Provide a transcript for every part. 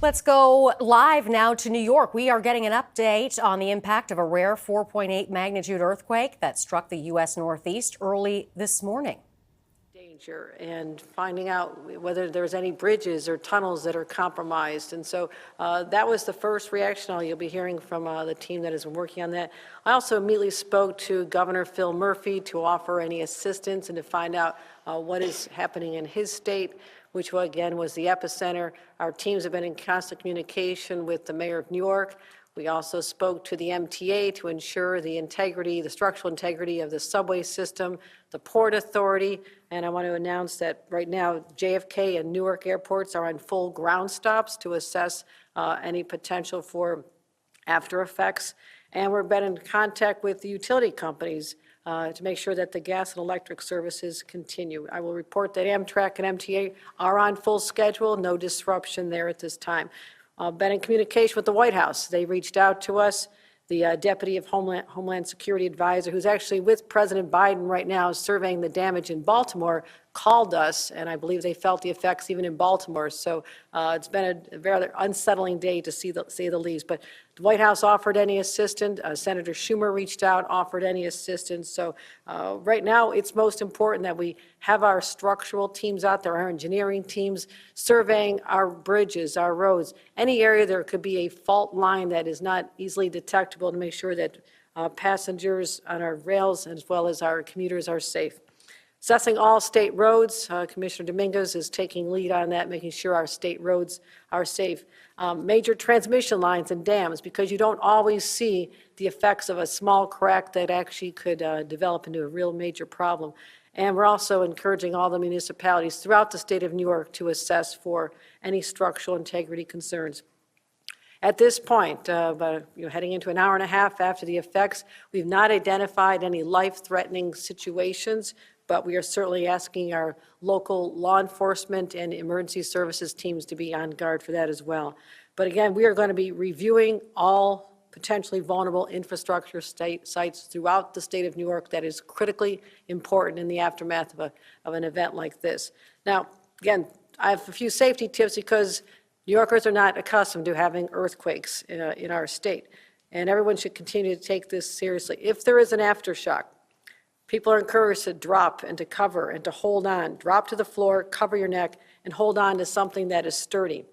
Let's go live now to New York. We are getting an update on the impact of a rare 4.8 magnitude earthquake that struck the U.S. Northeast early this morning. Danger and finding out whether there's any bridges or tunnels that are compromised. And so that was the first reaction you'll be hearing from the team that has been working on that. I also immediately spoke to Governor Phil Murphy to offer any assistance and to find out what is happening in his state, which again was the epicenter. Our teams have been in constant communication with the mayor of New York. We also spoke to the MTA to ensure the integrity, the structural integrity of the subway system, the Port Authority, and I want to announce that right now JFK and Newark airports are on full ground stops to assess any potential for after effects. And we've been in contact with the utility companies to make sure that the gas and electric services continue. I will report that Amtrak and MTA are on full schedule, no disruption there at this time. Been in communication with the White House. They reached out to us. The Deputy of Homeland Security Advisor, who's actually with President Biden right now surveying the damage in Baltimore, called us, and I believe they felt the effects even in Baltimore. So it's been a very unsettling day to say the least. But the White House offered any assistance. Senator Schumer reached out, offered any assistance. So right now, it's most important that we have our structural teams out there, our engineering teams, surveying our bridges, our roads, any area there could be a fault line that is not easily detectable to make sure that passengers on our rails as well as our commuters are safe. Assessing all state roads, Commissioner Dominguez is taking lead on that, making sure our state roads are safe. Major transmission lines and dams, because you don't always see the effects of a small crack that actually could develop into a real major problem. And we're also encouraging all the municipalities throughout the state of New York to assess for any structural integrity concerns. At this point, heading into an hour and a half after the effects, we've not identified any life-threatening situations, but we are certainly asking our local law enforcement and emergency services teams to be on guard for that as well. But again, we are going to be reviewing all potentially vulnerable infrastructure sites throughout the state of New York that is critically important in the aftermath of an event like this. Now, again, I have a few safety tips because New Yorkers are not accustomed to having earthquakes in our state, and everyone should continue to take this seriously. If there is an aftershock, people are encouraged to drop and to cover and to hold on. Drop to the floor, cover your neck, and hold on to something that is sturdy.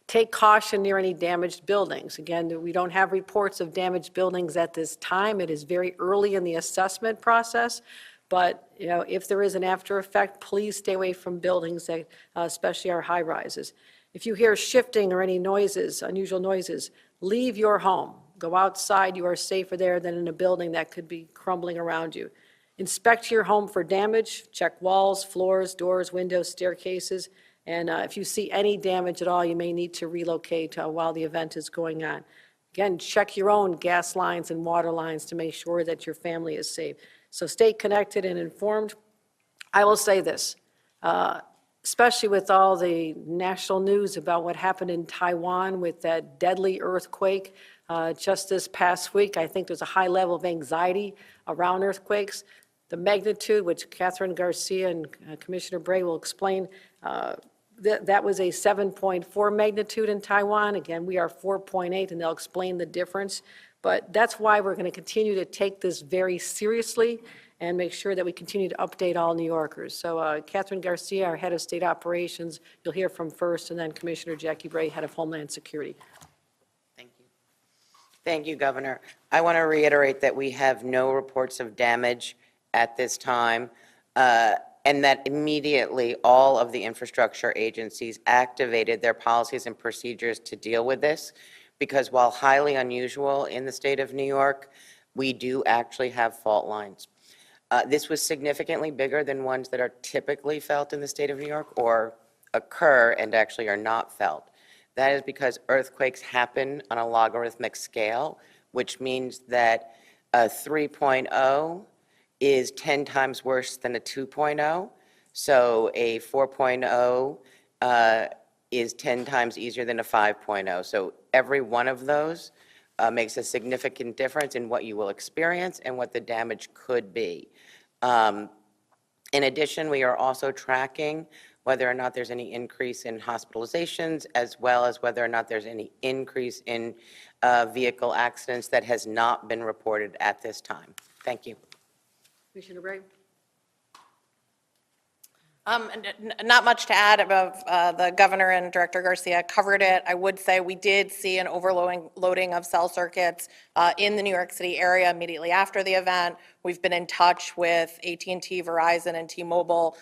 Take caution near any damaged buildings. Again, we don't have reports of damaged buildings at this time. It is very early in the assessment process. But if there is an after effect, please stay away from buildings, that, especially our high rises. If you hear shifting or any noises, unusual noises, leave your home. Go outside. You are safer there than in a building that could be crumbling around you. Inspect your home for damage. Check walls, floors, doors, windows, staircases. And if you see any damage at all, you may need to relocate while the event is going on. Again, check your own gas lines and water lines to make sure that your family is safe. So stay connected and informed. I will say this, especially with all the national news about what happened in Taiwan with that deadly earthquake just this past week. I think there's a high level of anxiety around earthquakes. The magnitude, which Catherine Garcia and Commissioner Bray will explain, that was a 7.4 magnitude in Taiwan. Again, we are 4.8, and they'll explain the difference. But that's why we're going to continue to take this very seriously and make sure that we continue to update all New Yorkers. So Catherine Garcia, our head of state operations, you'll hear from first, and then Commissioner Jackie Bray, head of Homeland Security. Thank you. Thank you, Governor. I want to reiterate that we have no reports of damage at this time, and that immediately all of the infrastructure agencies activated their policies and procedures to deal with this, because while highly unusual in the state of New York, we do actually have fault lines. This was significantly bigger than ones that are typically felt in the state of New York or occur and actually are not felt. That is because earthquakes happen on a logarithmic scale, which means that a 3.0 is 10 times worse than a 2.0. So a 4.0 is 10 times easier than a 5.0. So every one of those makes a significant difference in what you will experience and what the damage could be. In addition, we are also tracking whether or not there's any increase in hospitalizations, as well as whether or not there's any increase in vehicle accidents that has not been reported at this time. Thank you. Commissioner Ray? Not much to add about the governor and Director Garcia covered it. I would say we did see an overloading of cell circuits in the New York City area immediately after the event. We've been in touch with AT&T, Verizon, and T-Mobile.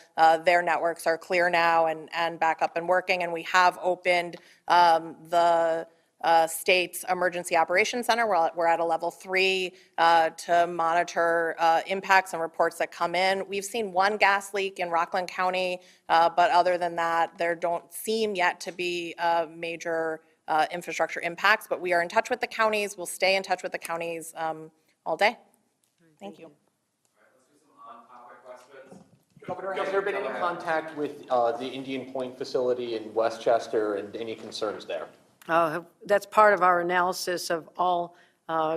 Their networks are clear now and back up and working, and we have opened the state's Emergency Operations Center. We're at a level 3 to monitor impacts and reports that come in. We've seen one gas leak in Rockland County, but other than that, there don't seem yet to be major infrastructure impacts, but we are in touch with the counties. We'll stay in touch with the counties all day. Thank you. Governor, has there been any contact with the Indian Point facility in Westchester and any concerns there? That's part of our analysis of all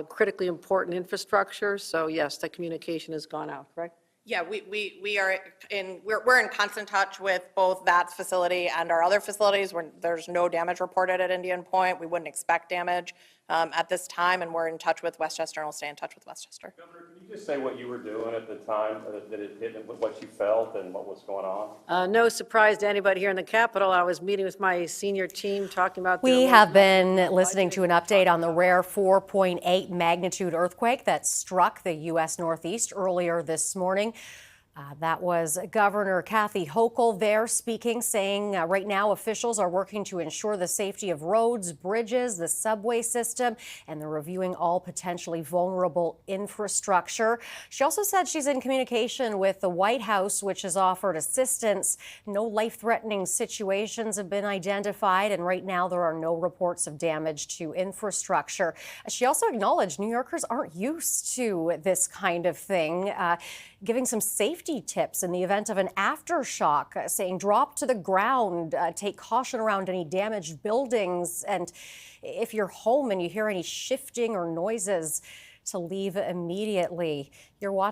critically important infrastructure. So yes, the communication has gone out, correct? Yeah, we're in constant touch with both that facility and our other facilities. There's no damage reported at Indian Point. We wouldn't expect damage at this time, and we're in touch with Westchester, and we'll stay in touch with Westchester. Governor, can you just say what you were doing at the time that it hit, and what you felt and what was going on? No surprise to anybody here in the Capitol. I was meeting with my senior team talking about. We have been listening to an update on the rare 4.8 magnitude earthquake that struck the U.S. Northeast earlier this morning. That was Governor Kathy Hochul there speaking, saying right now officials are working to ensure the safety of roads, bridges, the subway system, and they're reviewing all potentially vulnerable infrastructure. She also said she's in communication with the White House, which has offered assistance. No life-threatening situations have been identified, and right now there are no reports of damage to infrastructure. She also acknowledged New Yorkers aren't used to this kind of thing, giving some safety tips in the event of an aftershock, saying drop to the ground, take caution around any damaged buildings, and if you're home and you hear any shifting or noises, to leave immediately. You're watching